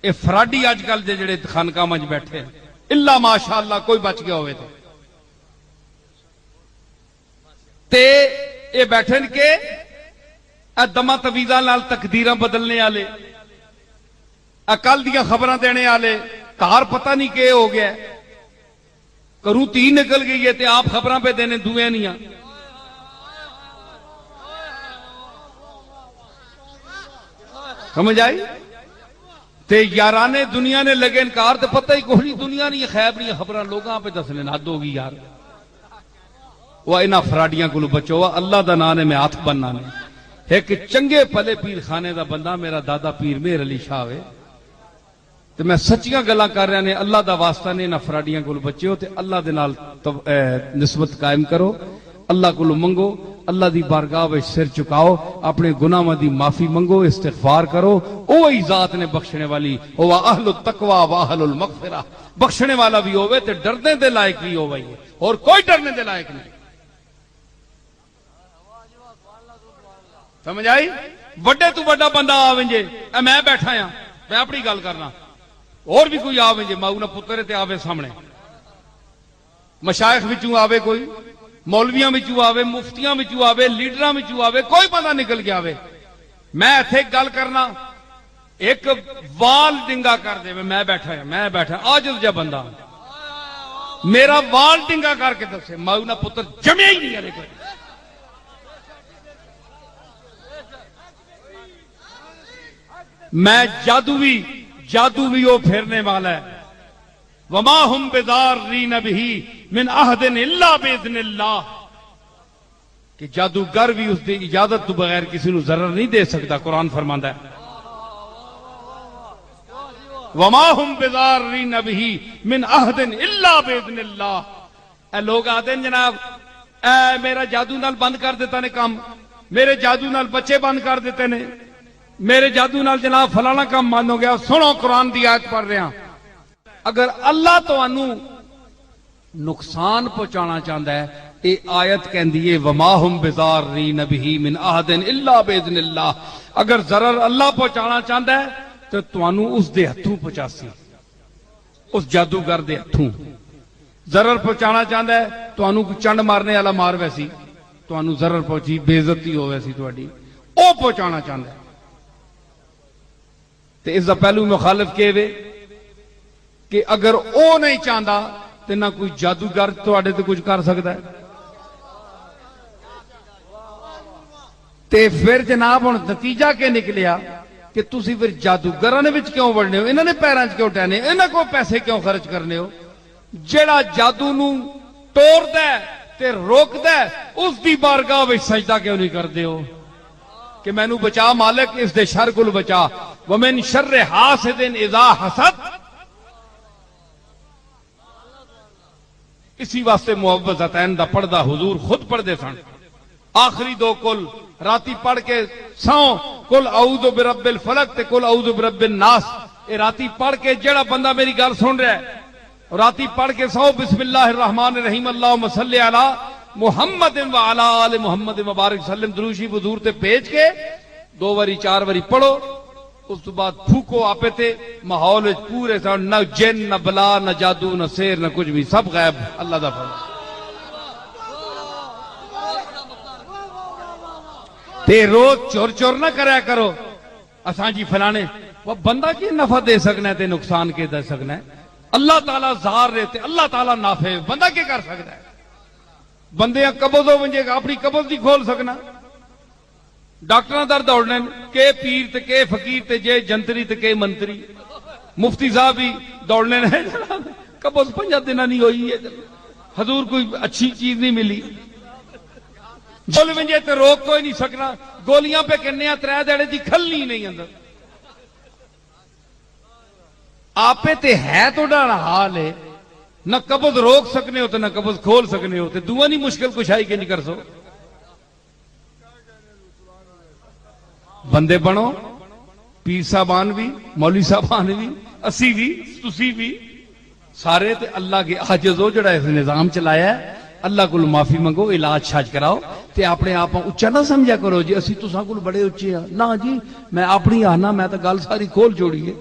اے فراڈی اج کل دے جڑے خانقاہ وچ بیٹھے الا ماشاءاللہ کوئی بچ گیا ہوئے تے اے بیٹھن کے دما تویزاں نال تقدیراں بدلنے والے کل دیاں خبراں دینے والے کار پتہ نہیں کہ ہو گیا کروں تی نکل گئی ہے تے آپ خبراں پہ دینے دوئے نہیں ہیں سمجھ آئی تے یارانے دنیا نے لگے انکار تے پتہ ہی کوئی نہیں دنیا نہیں خیب نہیں خبراں لوگاں پہ دسنے حد ہوگی یار وہ انہاں فراڈیاں کو بچو اللہ دا نام نے میں ہاتھ بننا نے ایک چنگے پلے پیر خانے دا بندہ میرا دادا پیر مہر علی شاہ ہے تو میں سچیاں گلاں کر رہا نے اللہ دا واسطہ نے انہاں فراڈیاں کو بچو تے اللہ دے نال نسبت قائم کرو اللہ کو منگو اللہ دی بارگاہ وچ سر چکاؤ اپنے گناہاں دی معافی منگو استغفار کرو اوہی ذات نے بخشنے والی او اہل التقوی و اہل المغفرہ بخشنے والا بھی ہوے تے ڈرنے دے لائق بھی ہوے اور کوئی ڈرنے دے لائق نہیں سمجھ آئی وڈے تو وڈا بندہ آویں جے اے میں بیٹھا ہاں میں اپنی گل کرنا اور بھی کوئی آویں جے ماؤ نہ پتر تے آوے سامنے مشائخ وچوں آوے کوئی مولویاں وچوں آوے مفتیاں وچوں آوے لیڈراں وچوں آوے کوئی بندہ نکل کے آوے میں ایتھے گل کرنا ایک وال ڈنگا کر دے میں بیٹھا عاجز جا بندہ میرا وال ڈنگا کر کے دسے ماؤ نہ پتر جمیا ہی نہیں کرے کوئی میں جادو بھی وہ پھیرنے والا ہے وما ہم بضارین بہ من احد الا باذن اللہ کہ جادوگر بھی اس دی اجازت تو بغیر کسی نو ضرر نہیں دے سکتا قرآن فرماندا ہے وما ہم بضارین بہ من احد الا باذن اللہ اے لوگ آتے ہیں جناب اے میرا جادو نال بند کر دیتا نے کام میرے جادو نال بچے بند کر دیتے نے میرے جادو نال جناب فلانا کام بند ہو گیا سنو قرآن دی آیت پڑھ رہے ہیں اگر اللہ تو انو نقصان پہنچانا چاہتا ہے اے آیت کہندی ہے وما ہم بضارین بہ من احد الا باذن اللہ اگر ضرر اللہ پہنچانا چاہتا ہے تو تانوں اس دے ہتھوں پہنچاسی اس جادوگر دے ہتھوں ضرر پہنچانا چاہتا ہے تانوں چنڈ مارنے والا مار ویسی تانوں ضرر پہنچی بے عزتی ہو ویسی تہاڈی او پہنچانا چاہتا ہے تے اس دا پہلو مخالف کہے کہ اگر او نہیں چاہتا تو نہ کوئی جادوگر تواڈے تے کچھ کر سکتا ہے تے پھر جناب ہن نتیجہ کہ نکلیا کہ تسی پھر جادوگراں دے وچ کیوں وڑنے ہو انہاں نے پیراں وچ کیوں ٹہنے انہاں کو پیسے کیوں خرچ کرنے ہو جیڑا جادو نو توڑدا ہے تے روکدا ہے اس دی بارگاہ وچ سجدہ کیوں نہیں کردے ہو کہ مینوں بچا مالک اس دے شر کول بچا ومن شر حاسد اذا حسد اسی واسطے معوذتین دا پڑھدا حضور خود پڑھ دے سن آخری دو کل راتی پڑھ کے سو کل اعوذ برب الفلق تے کل اعوذ برب الناس اے راتی پڑھ کے جڑا بندہ میری گل سن رہا ہے راتی پڑھ کے سو بسم اللہ الرحمن الرحیم اللہم صلی علی محمد و علی آل محمد مبارک سلم درود شریف حضور تے بھیج کے 2 واری 4 واری پڑھو اس تو بعد پھوکو آپے تے ماحول پورے نہ جن نہ بلا نہ جادو نہ سیر نہ کچھ بھی سب غائب اللہ دا فضل تے روز چور چور نہ کریا کرو اساں جی فلانے وہ بندہ کی نفع دے سکنا ہے تے نقصان کے دے سکنا ہے اللہ تعالیٰ زار رہتے اللہ تعالیٰ نافع بندہ کیا کر سکتا ہے بندے قبض ہو ونجے گا اپنی قبض نہیں کھول سکنا ڈاکٹر در دوڑنے کہ پیر تے کہ فقیر تے جے جنتری تے کہ منتری مفتی صاحب بھی دوڑنے قبض 5 دن نہیں ہوئی ہے حضور کوئی اچھی چیز نہیں ملی بول ونجے تے روک کوئی نہیں سکنا گولیاں پہ کرنے 3 دہڑے دی کھلنی نہیں اندر آپے تے ہے تو ڈاڑا حال ہے نہ قبض روک سکنے ہو تو نہ قبض کھول سکنے ہو تے دعا نہیں مشکل کشائی کے نہیں کر سو بندے بنو پیر صاحبان بھی مولوی صاحبان بھی اسی بھی تسی بھی سارے تے اللہ کے عاجز ہو جڑا اس نظام چلایا ہے اللہ کو معافی منگو علاج شاج کراؤ تے اپنے آپ اچا نہ سمجھا کرو جی اسی تساں کول بڑے اچے ہاں نہ جی میں اپنی آنا میں تو گل ساری کھول جوڑی ہے